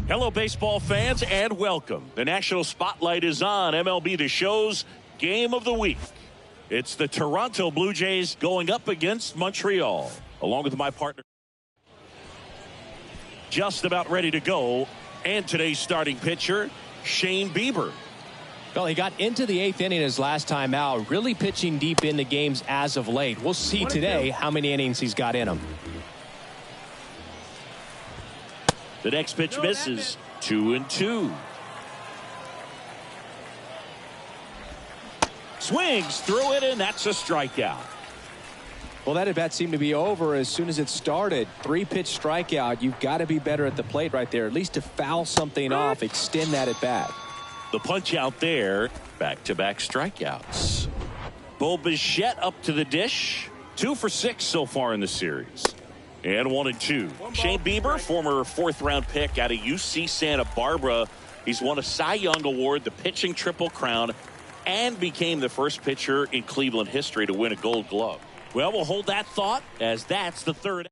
Hello, baseball fans, and welcome. The national spotlight is on MLB The Show's Game of the Week. It's the Toronto Blue Jays going up against Montreal, along with my partner. Just about ready to go, and today's starting pitcher, Shane Bieber. Well, he got into the 8th inning his last time out, really pitching deep into games as of late. We'll see today how many innings he's got in him. The next pitch misses. 2-2. Swings through it, and that's a strikeout. Well, that at bat seemed to be over as soon as it started. 3-pitch strikeout. You've got to be better at the plate right there, at least to foul something off, extend that at bat. The punch out there. Back-to-back strikeouts. Bo Bichette up to the dish. 2 for 6 so far in the series. And 1-2. Shane Bieber, former 4th-round pick out of UC Santa Barbara. He's won a Cy Young Award, the pitching Triple Crown, and became the first pitcher in Cleveland history to win a Gold Glove. Well, we'll hold that thought as that's the third.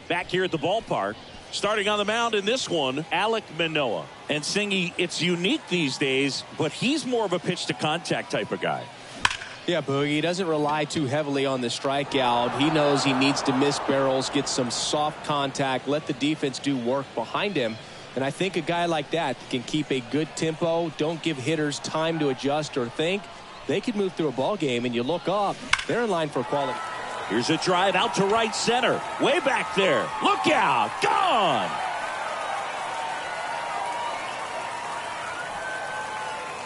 Back here at the ballpark, starting on the mound in this one, Alek Manoah. And Singy, it's unique these days, but he's more of a pitch-to-contact type of guy. Yeah, Boogie, he doesn't rely too heavily on the strikeout. He knows he needs to miss barrels, get some soft contact, let the defense do work behind him. And I think a guy like that can keep a good tempo, don't give hitters time to adjust or think. They could move through a ball game, and you look up, they're in line for quality. Here's a drive out to right center. Way back there. Look out. Gone.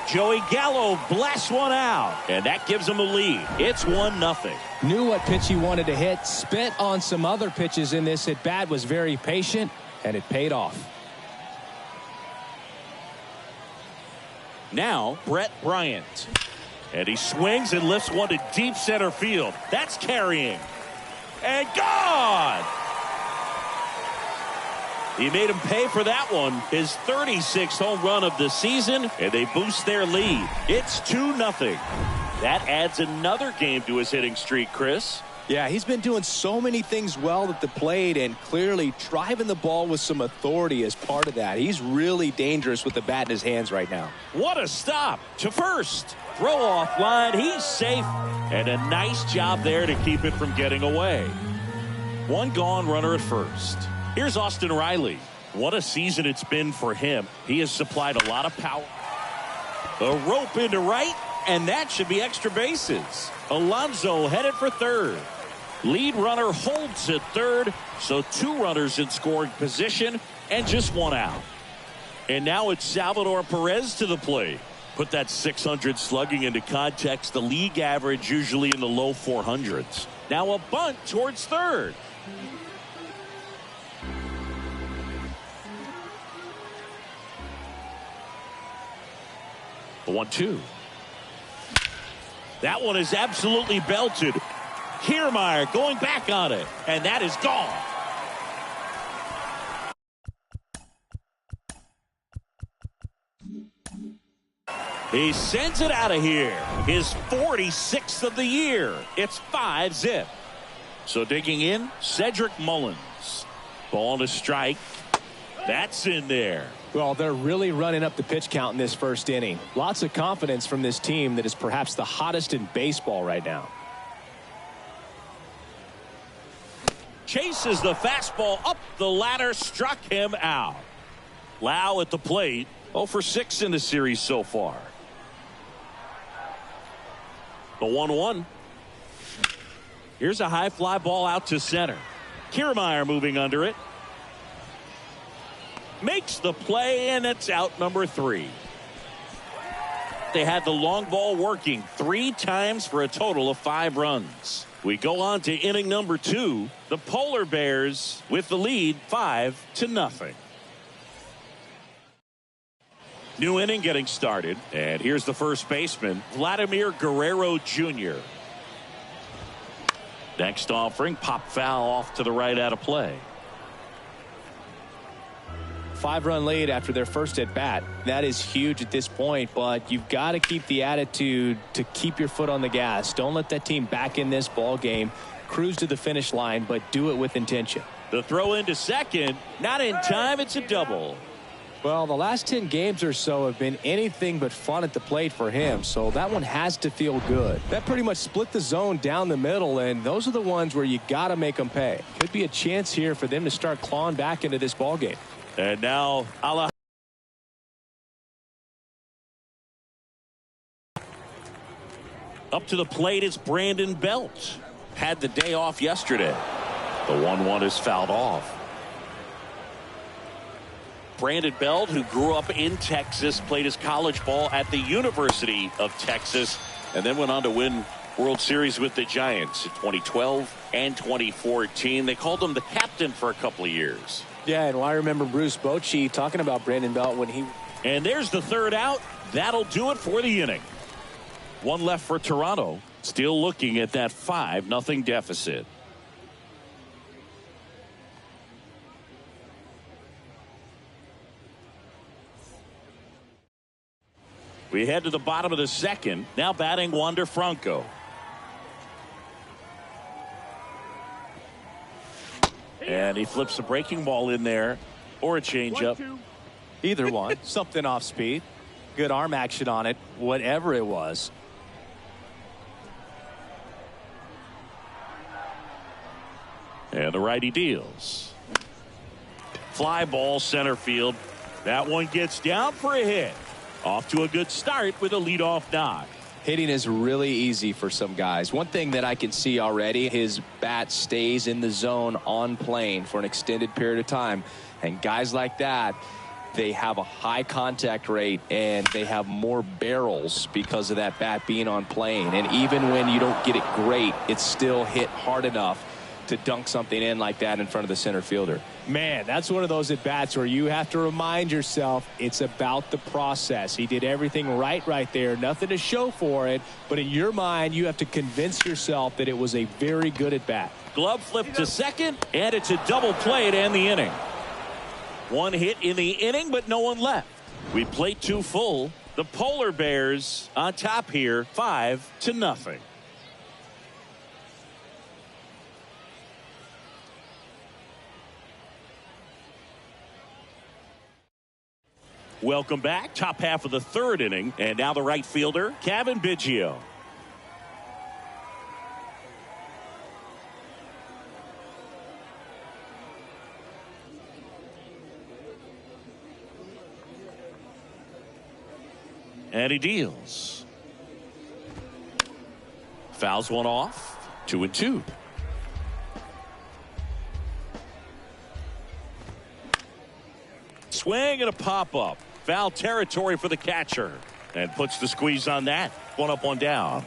Joey Gallo blasts one out, and that gives him a lead. It's 1-0. Knew what pitch he wanted to hit, spent on some other pitches in this at bat, was very patient, and it paid off. Now, Brett Bryant. And he swings and lifts one to deep center field. That's carrying. And gone! He made him pay for that one. His 36th home run of the season, and they boost their lead. It's 2-0. That adds another game to his hitting streak, Chris. Yeah, he's been doing so many things well at the plate and clearly driving the ball with some authority as part of that. He's really dangerous with the bat in his hands right now. What a stop to first. Throw off line. He's safe. And a nice job there to keep it from getting away. One gone runner at first. Here's Austin Riley. What a season it's been for him. He has supplied a lot of power. A rope into right, and that should be extra bases. Alonso headed for third. Lead runner holds at third, so 2 runners in scoring position and just 1 out. And now it's Salvador Perez to the plate. Put that 600 slugging into context. The league average usually in the low 400s. Now a bunt towards third. The 1-2. That one is absolutely belted. Kiermaier going back on it, and that is gone. He sends it out of here. His 46th of the year. It's 5-0. So digging in, Cedric Mullins. Ball to strike. That's in there. Well, they're really running up the pitch count in this first inning. Lots of confidence from this team that is perhaps the hottest in baseball right now. Chases the fastball up the ladder, struck him out. Lau at the plate, 0 for 6 in the series so far. The 1-1. Here's a high fly ball out to center. Kiermaier moving under it. Makes the play, and it's out number 3. They had the long ball working 3 times for a total of 5 runs. We go on to inning number 2. The Polar Bears with the lead 5-0. New inning getting started, and here's the first baseman, Vladimir Guerrero Jr. Next offering, pop foul off to the right out of play. 5-run lead after their first at bat. That is huge at this point, but you've got to keep the attitude to keep your foot on the gas. Don't let that team back in this ball game. Cruise to the finish line, but do it with intention. The throw into second, not in time. It's a double. Well, the last 10 games or so have been anything but fun at the plate for him, so that one has to feel good. That pretty much split the zone down the middle, and those are the ones where you got to make them pay. Could be a chance here for them to start clawing back into this ball game. And now, up to the plate, it's Brandon Belt. Had the day off yesterday. The 1-1 is fouled off. Brandon Belt, who grew up in Texas, played his college ball at the University of Texas, and then went on to win World Series with the Giants in 2012 and 2014. They called him the captain for a couple of years. Yeah, and I remember Bruce Bochy talking about Brandon Belt when he... And there's the third out. That'll do it for the inning. One left for Toronto. Still looking at that 5-0 deficit. We head to the bottom of the second. Now batting Wander Franco. And he flips a breaking ball in there, or a changeup. Either one. Something off speed. Good arm action on it, whatever it was. And the righty deals. Fly ball center field. That one gets down for a hit. Off to a good start with a leadoff knock. Hitting is really easy for some guys. One thing that I can see already, his bat stays in the zone on plane for an extended period of time. And guys like that, they have a high contact rate and they have more barrels because of that bat being on plane. And even when you don't get it great, it's still hit hard enough to dunk something in like that in front of the center fielder. Man, that's one of those at bats where you have to remind yourself it's about the process. He did everything right there, nothing to show for it, but in your mind you have to convince yourself that it was a very good at bat. Glove flip to second, and it's a double play to end the inning. One hit in the inning, but no one left. We played 2 full. The Polar Bears on top here, 5-0. Welcome back. Top half of the third inning. And now the right fielder, Kevin Biggio. And he deals. Fouls one off. 2-2. Swing and a pop-up. Foul territory for the catcher. And puts the squeeze on that. 1 up, 1 down.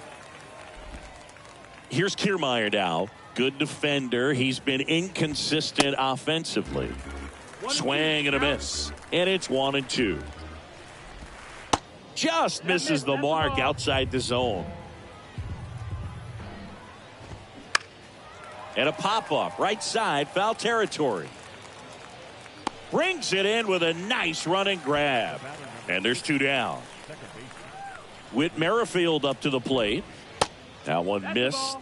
Here's Kiermaier now. Good defender. He's been inconsistent offensively. Swing and a miss. And it's 1-2. Just misses the mark outside the zone. And a pop-up. Right side. Foul territory. Brings it in with a nice running grab. And there's 2 down. Whit Merrifield up to the plate. That one missed.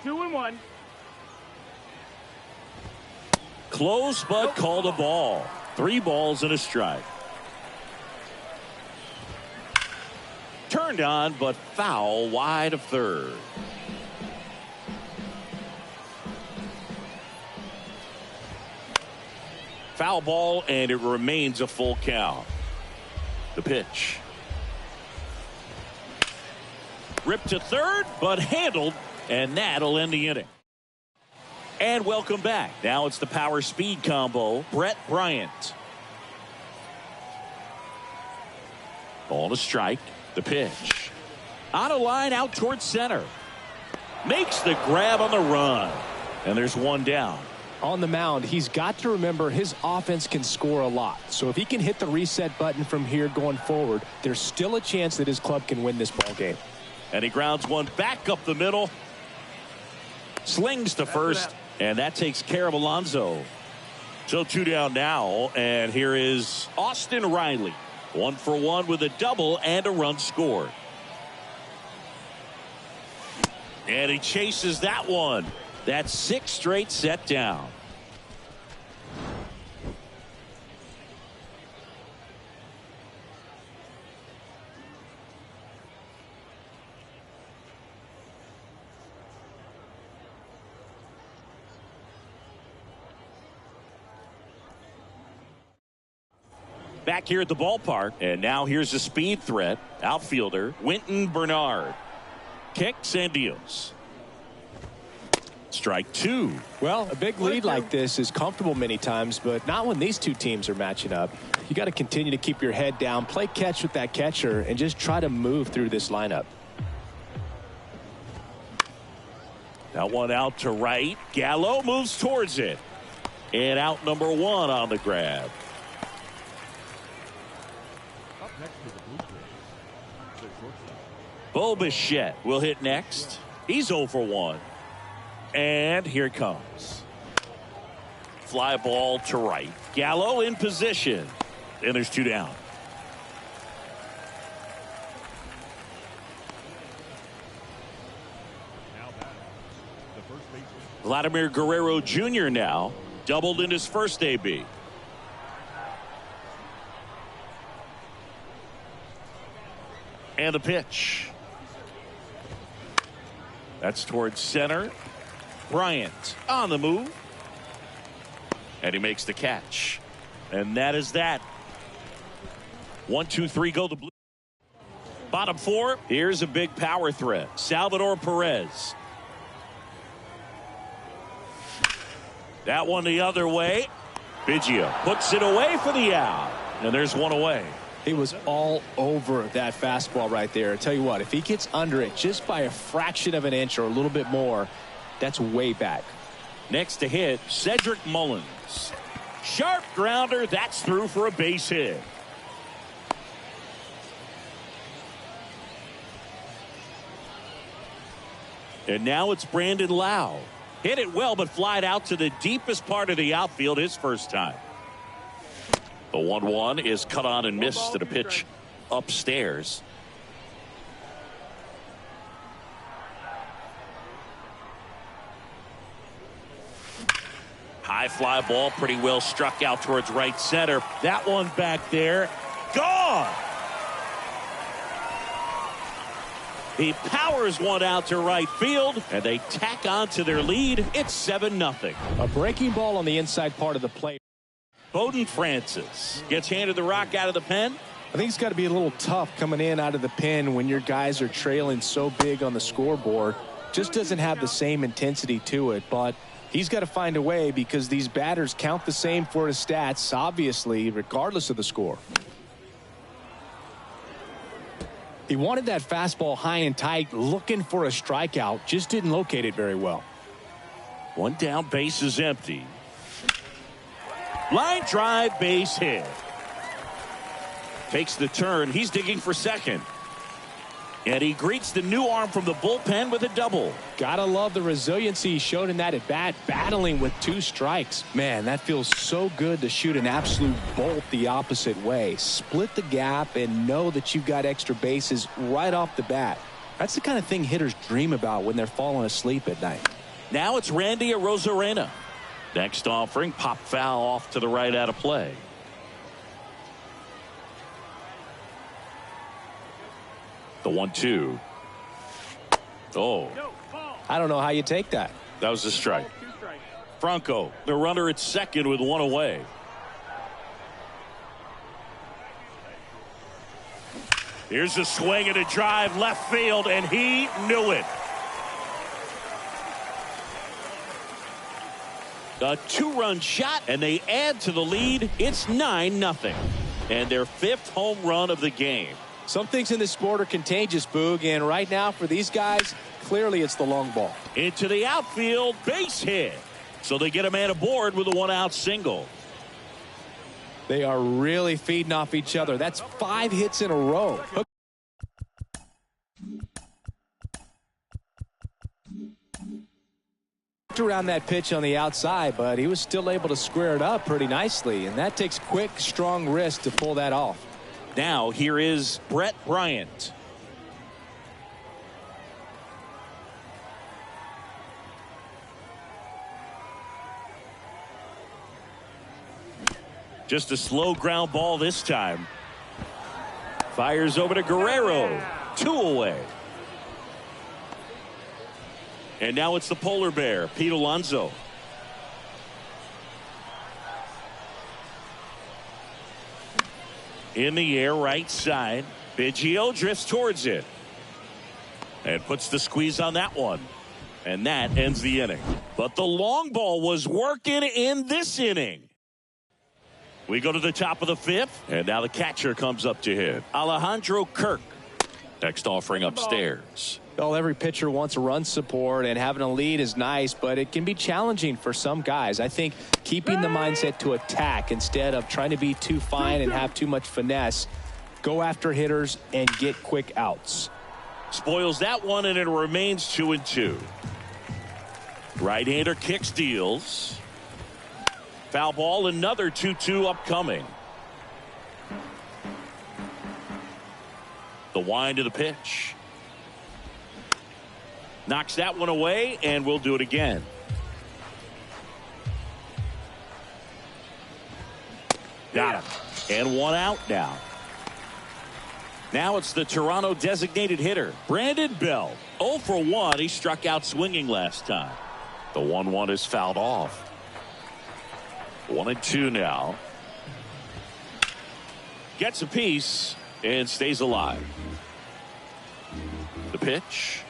2-1. Close, but called a ball. 3 balls and a strike. Turned on, but foul wide of third. Foul ball, and it remains a full count. The pitch. Ripped to third, but handled, and that'll end the inning. And welcome back. Now it's the power speed combo. Brett Bryant. Ball to strike. The pitch. On a line out towards center. Makes the grab on the run. And there's 1 down. On the mound, he's got to remember his offense can score a lot. So if he can hit the reset button from here going forward, there's still a chance that his club can win this ball game. And he grounds one back up the middle. Slings to first, and that takes care of Alonso. So 2 down now, and here is Austin Riley. 1 for 1 with a double and a run scored. And he chases that one. That's 6 straight set down. Back here at the ballpark, and now here's a speed threat. Outfielder Winton Bernard kicks and deals. Strike 2. Well, a big lead like this is comfortable many times, but not when these two teams are matching up. You got to continue to keep your head down, play catch with that catcher, and just try to move through this lineup. That one out to right. Gallo moves towards it. And out number 1 on the grab. Bo Bichette will hit next. He's 0 for 1. And here it comes. Fly ball to right. Gallo in position. And there's 2 down. Vladimir Guerrero Jr. now doubled in his first AB. And the pitch. That's towards center. Bryant on the move. And he makes the catch. And that is that. 1, 2, 3 go the Blue. Bottom 4. Here's a big power threat. Salvador Perez. That one the other way. Biggio puts it away for the out. And there's 1 away. He was all over that fastball right there. I tell you what, if he gets under it just by a fraction of an inch or a little bit more, that's way back. Next to hit, Cedric Mullins. Sharp grounder. That's through for a base hit. And now it's Brandon Lau. Hit it well, but flied out to the deepest part of the outfield his first time. The 1-1 is cut on and missed at a pitch upstairs. High fly ball, pretty well struck out towards right center. That one back there, gone. He powers one out to right field, and they tack on to their lead. It's 7-0. A breaking ball on the inside part of the plate. Bowden Francis gets handed the rock out of the pen. I think it's got to be a little tough coming in out of the pen when your guys are trailing so big on the scoreboard. Just doesn't have the same intensity to it, but he's got to find a way because these batters count the same for his stats, obviously, regardless of the score. He wanted that fastball high and tight, looking for a strikeout, just didn't locate it very well. 1 down, base is empty. Line drive, base hit. Takes the turn. He's digging for second. And he greets the new arm from the bullpen with a double. Gotta love the resiliency he showed in that at bat, battling with 2 strikes. Man, that feels so good to shoot an absolute bolt the opposite way. Split the gap and know that you've got extra bases right off the bat. That's the kind of thing hitters dream about when they're falling asleep at night. Now it's Randy Arozarena. Next offering, pop foul off to the right out of play. The 1-2. Oh. I don't know how you take that. That was a strike. Franco, the runner at second with 1 away. Here's a swing and a drive left field, and he knew it. A 2-run shot, and they add to the lead. It's 9-0. And their 5th home run of the game. Some things in this sport are contagious, Boog, and right now for these guys, clearly it's the long ball. Into the outfield, base hit. So they get a man aboard with a 1-out single. They are really feeding off each other. That's 5 hits in a row. Around that pitch on the outside, but he was still able to square it up pretty nicely, and that takes quick, strong wrist to pull that off. Now here is Brett Bryant. Just a slow ground ball this time. Fires over to Guerrero. 2 away. And now it's the polar bear, Pete Alonso. In the air, right side. Biggio drifts towards it. And puts the squeeze on that one. And that ends the inning. But the long ball was working in this inning. We go to the top of the 5th. And now the catcher comes up to hit. Alejandro Kirk. Next offering upstairs. Well, every pitcher wants a run support, and having a lead is nice, but it can be challenging for some guys. I think keeping the mindset to attack instead of trying to be too fine and have too much finesse. Go after hitters and get quick outs. Spoils that one, and it remains 2-2. Right-hander kicks, deals. Foul ball, another 2-2 upcoming. The wind of the pitch. Knocks that one away, and we'll do it again. Got him. And one out now. Now it's the Toronto designated hitter, Brandon Bell. 0 for 1. He struck out swinging last time. The 1-1 is fouled off. 1-2 now. Gets a piece and stays alive. The pitch.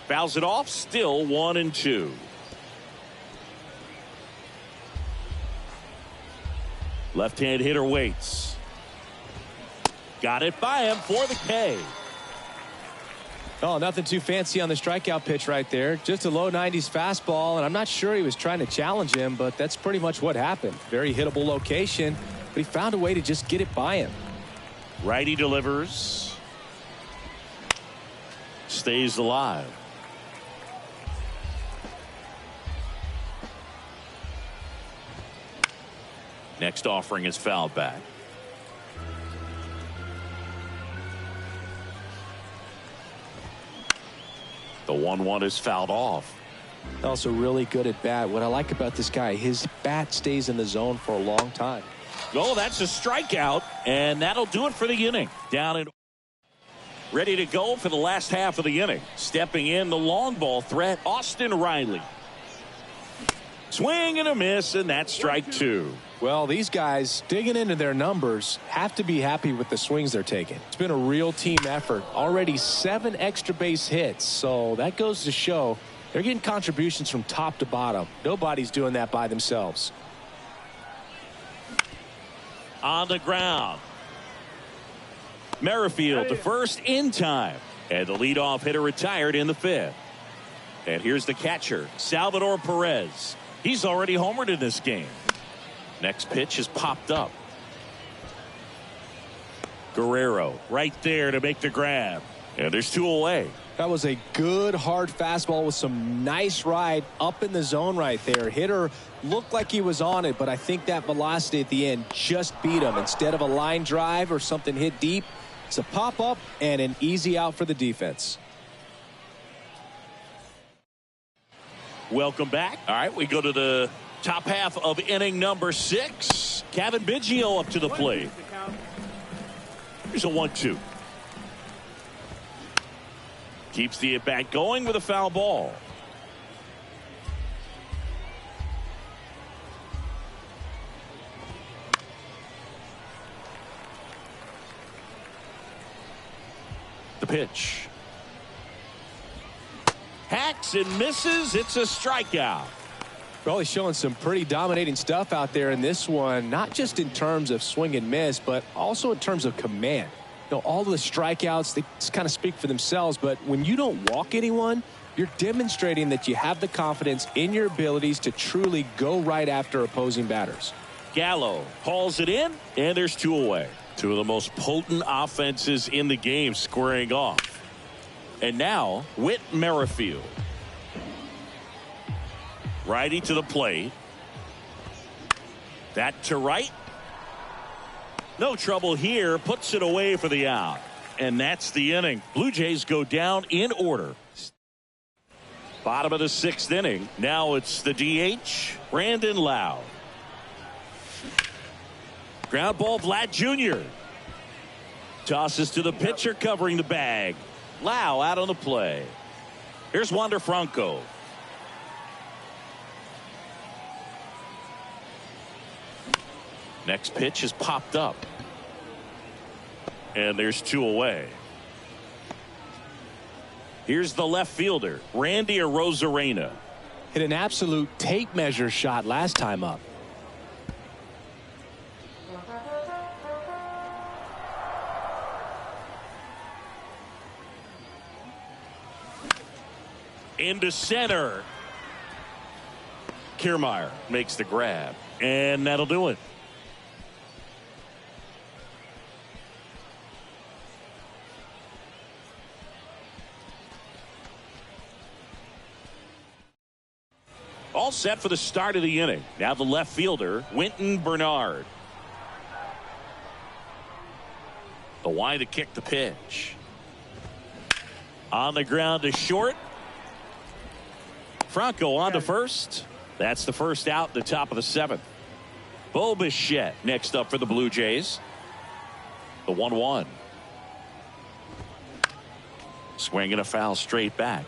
Fouls it off. Still 1-2. Left-hand hitter waits. Got it by him for the K. Oh, nothing too fancy on the strikeout pitch right there. Just a low 90s fastball, and I'm not sure he was trying to challenge him, but that's pretty much what happened. Very hittable location, but he found a way to just get it by him. Righty delivers. Stays alive. Next offering is fouled back. The 1-1 is fouled off. Also really good at bat. What I like about this guy, his bat stays in the zone for a long time. Oh, that's a strikeout, and that'll do it for the inning. Down and ready to go for the last half of the inning. Stepping in, the long ball threat, Austin Riley. Swing and a miss, and that's strike 2. Well, these guys digging into their numbers have to be happy with the swings they're taking. It's been a real team effort. Already 7 extra base hits, so that goes to show they're getting contributions from top to bottom. Nobody's doing that by themselves. On the ground. Merrifield to first in time. And the leadoff hitter retired in the 5th. And here's the catcher, Salvador Perez. He's already homered in this game. Next pitch is popped up. Guerrero right there to make the grab. And there's 2 away. That was a good hard fastball with some nice ride up in the zone right there. Hitter looked like he was on it, but I think that velocity at the end just beat him. Instead of a line drive or something hit deep, it's a pop up and an easy out for the defense. Welcome back. All right, we go to the top half of inning number 6. Kevin Biggio up to the plate. Here's a 1-2. Keeps the at-bat going with a foul ball. The pitch. Hacks and misses. It's a strikeout. Well, he's showing some pretty dominating stuff out there in this one, not just in terms of swing and miss, but also in terms of command. You know, all the strikeouts, they just kind of speak for themselves, but when you don't walk anyone, you're demonstrating that you have the confidence in your abilities to truly go right after opposing batters. Gallo hauls it in, and there's 2 away. 2 of the most potent offenses in the game squaring off. And now, Whit Merrifield. Righty to the plate. That to right. No trouble here. Puts it away for the out. And that's the inning. Blue Jays go down in order. Bottom of the 6th inning. Now it's the DH, Brandon Lowe. Ground ball, Vlad Jr. Tosses to the pitcher covering the bag. Lau out on the play. Here's Wander Franco. Next pitch is popped up. And there's 2 away. Here's the left fielder, Randy Arozarena. Hit an absolute tape measure shot last time up. Into center. Kiermaier makes the grab. And that'll do it. All set for the start of the inning. Now the left fielder, Winton Bernard. The wide to kick the pitch. On the ground to short. Franco on to first. That's the first out, the top of the 7th. Bo Bichette next up for the Blue Jays. The 1-1. Swinging a foul straight back.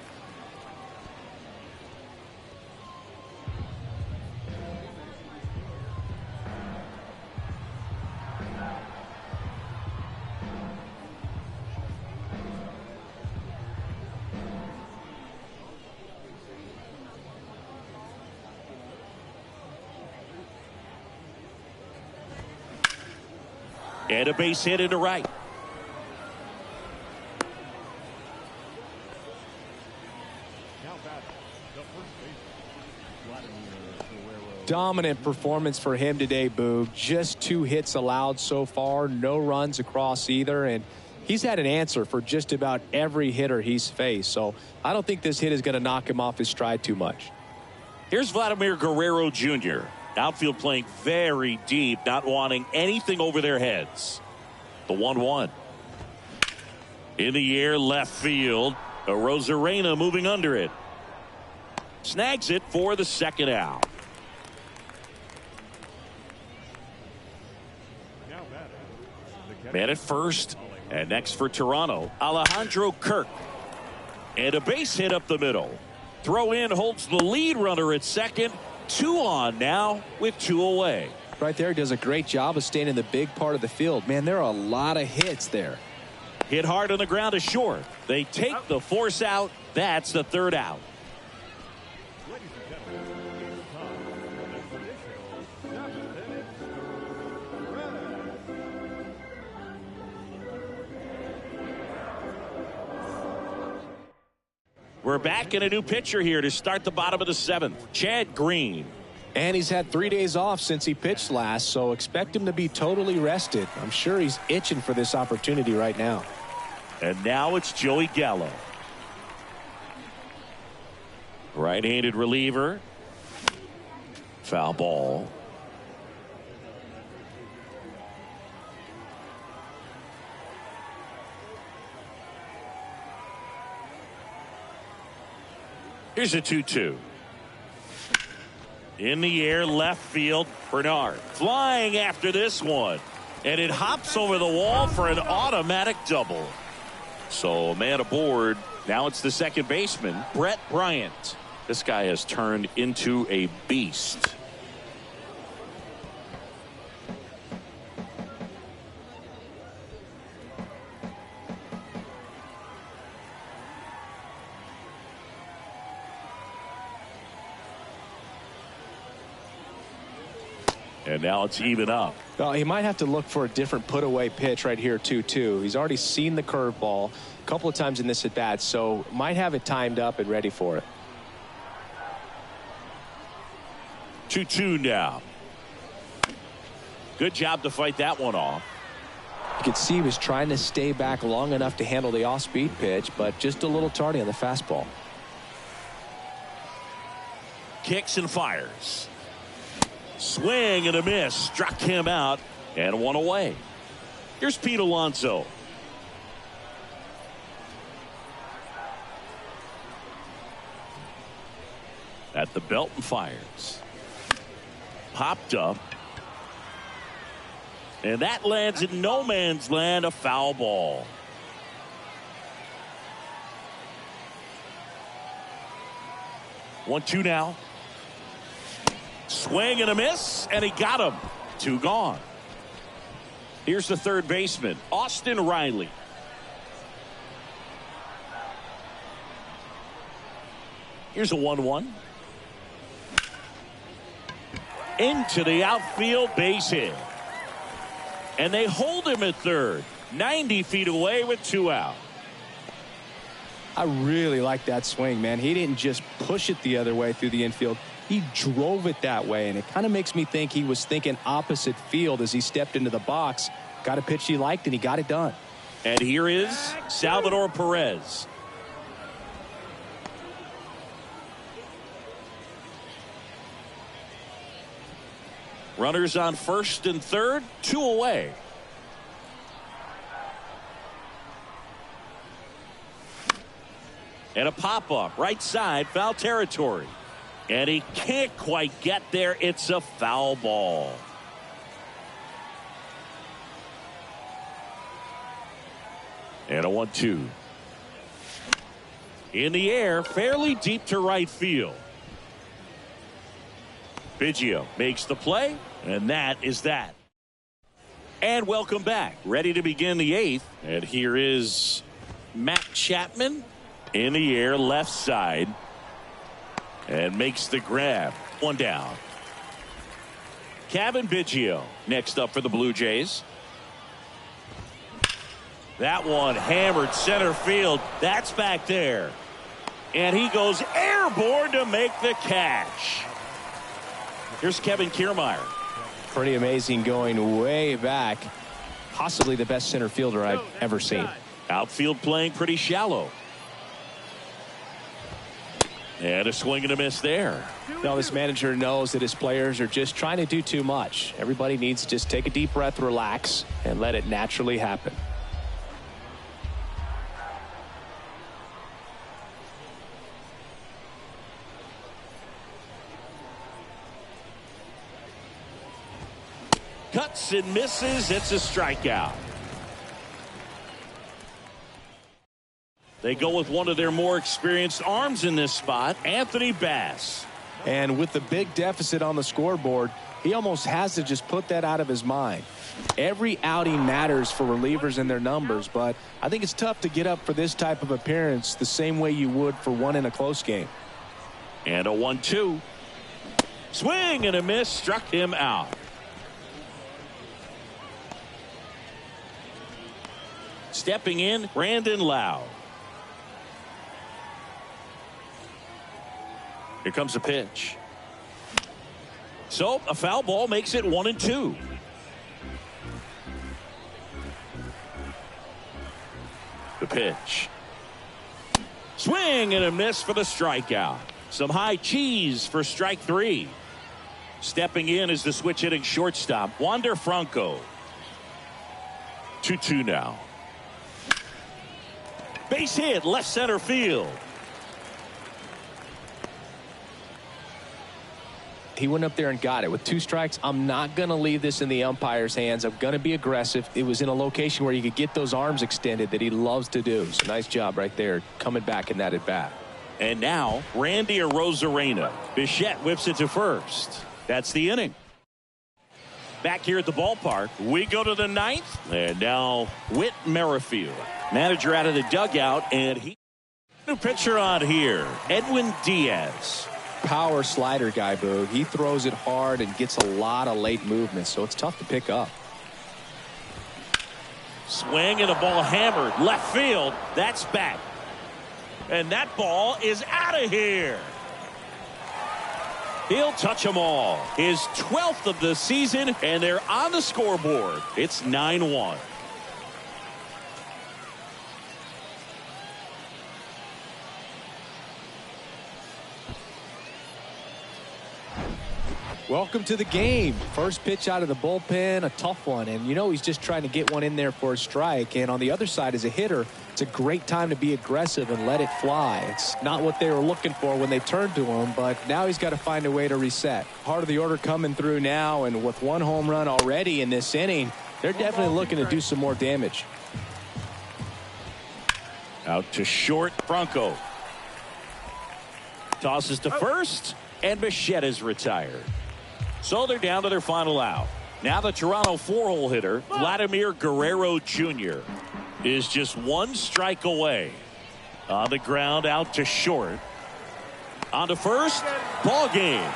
And a base hit into right. Dominant performance for him today, Boog. Just 2 hits allowed so far. No runs across either. And he's had an answer for just about every hitter he's faced. So I don't think this hit is going to knock him off his stride too much. Here's Vladimir Guerrero Jr. Outfield playing very deep, not wanting anything over their heads. The 1-1. In the air, left field. Arozarena moving under it. Snags it for the second out. Man at first. And next for Toronto, Alejandro Kirk. And a base hit up the middle. Throw in holds the lead runner at second. 2 on now with 2 away. Right there, does a great job of staying in the big part of the field. Man, there are a lot of hits there. Hit hard on the ground to short. They take the force out. That's the 3rd out. We're back in a new pitcher here to start the bottom of the 7th. Chad Green. And he's had 3 days off since he pitched last, so expect him to be totally rested. I'm sure he's itching for this opportunity right now. And now it's Joey Gallo. Right-handed reliever. Foul ball. Here's a 2-2. In the air, left field, Bernard flying after this one. And it hops over the wall for an automatic double. So, man aboard. Now it's the second baseman, Brett Bryant. This guy has turned into a beast. And now it's even up. Well, he might have to look for a different put-away pitch right here, 2-2. He's already seen the curveball a couple of times in this at-bat, so might have it timed up and ready for it. 2-2 now. Good job to fight that one off. You could see he was trying to stay back long enough to handle the off-speed pitch, but just a little tardy on the fastball. Kicks and fires. Swing and a miss. Struck him out and one away. Here's Pete Alonso. At the belt and fires. Popped up. And that lands in no man's land, a foul ball. 1-2 now. Swing and a miss, and he got him. 2 gone. Here's the third baseman, Austin Riley. Here's a 1-1. Into the outfield, base hit. And they hold him at third. 90 feet away with 2 out. I really like that swing, man. He didn't just push it the other way through the infield. He drove it that way, and it kind of makes me think he was thinking opposite field as he stepped into the box. Got a pitch he liked, and he got it done. And here is Salvador Perez. Runners on first and third, 2 away. And a pop-up, right side, foul territory. And he can't quite get there. It's a foul ball. And a 1-2. In the air, fairly deep to right field. Biggio makes the play, and that is that. And welcome back. Ready to begin the 8th. And here is Matt Chapman in the air, left side. And makes the grab. 1 down. Kevin Biggio next up for the Blue Jays. That one hammered center field. That's back there. And he goes airborne to make the catch. Here's Kevin Kiermaier. Pretty amazing, going way back. Possibly the best center fielder I've ever seen. Outfield playing pretty shallow. And a swing and a miss there. Now this manager knows that his players are just trying to do too much. Everybody needs to just take a deep breath, relax, and let it naturally happen. Cuts and misses. It's a strikeout. They go with one of their more experienced arms in this spot, Anthony Bass. And with the big deficit on the scoreboard, he almost has to just put that out of his mind. Every outing matters for relievers and their numbers, but I think it's tough to get up for this type of appearance the same way you would for one in a close game. And a 1-2. Swing and a miss, struck him out. Stepping in, Brandon Lowe. Here comes a pitch. So a foul ball makes it 1-2. The pitch. Swing and a miss for the strikeout. Some high cheese for strike 3. Stepping in is the switch hitting shortstop, Wander Franco. 2-2 now. Base hit, left center field. He went up there and got it. With 2 strikes, I'm not going to leave this in the umpire's hands. I'm going to be aggressive. It was in a location where you could get those arms extended that he loves to do. So nice job right there coming back in that at bat. And now Randy Arozarena. Bichette whips it to first. That's the inning. Back here at the ballpark, we go to the 9th. And now Whit Merrifield. Manager out of the dugout, and new pitcher on here, Edwin Diaz. Power slider guy, Boog. He throws it hard and gets a lot of late movement, so it's tough to pick up. Swing and a ball hammered left field. That's back. And that ball is out of here. He'll touch them all. His 12th of the season, and they're on the scoreboard. It's 9-1. Welcome to the game. First pitch out of the bullpen, a tough one. And you know he's just trying to get one in there for a strike. And on the other side, as a hitter, it's a great time to be aggressive and let it fly. It's not what they were looking for when they turned to him, but now he's got to find a way to reset. Heart of the order coming through now, and with 1 home run already in this inning, They're definitely looking to do some more damage. Out to short, Bronco. Tosses to first, and Bichette is retired. So they're down to their final out. Now the Toronto 4-hole hitter, Vladimir Guerrero Jr., is just one strike away. On the ground, out to short. On to first, ball game.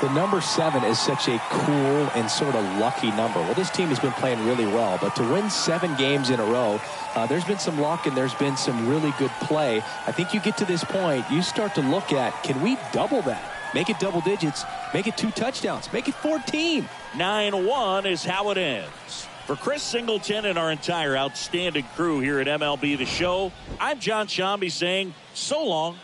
The number 7 is such a cool and sort of lucky number. Well, this team has been playing really well, but to win 7 games in a row, there's been some luck and there's been some really good play. I think you get to this point, you start to look at, can we double that? Make it double digits, make it 2 touchdowns, make it 14. 9-1 is how it ends. For Chris Singleton and our entire outstanding crew here at MLB The Show, I'm John Shambi saying so long.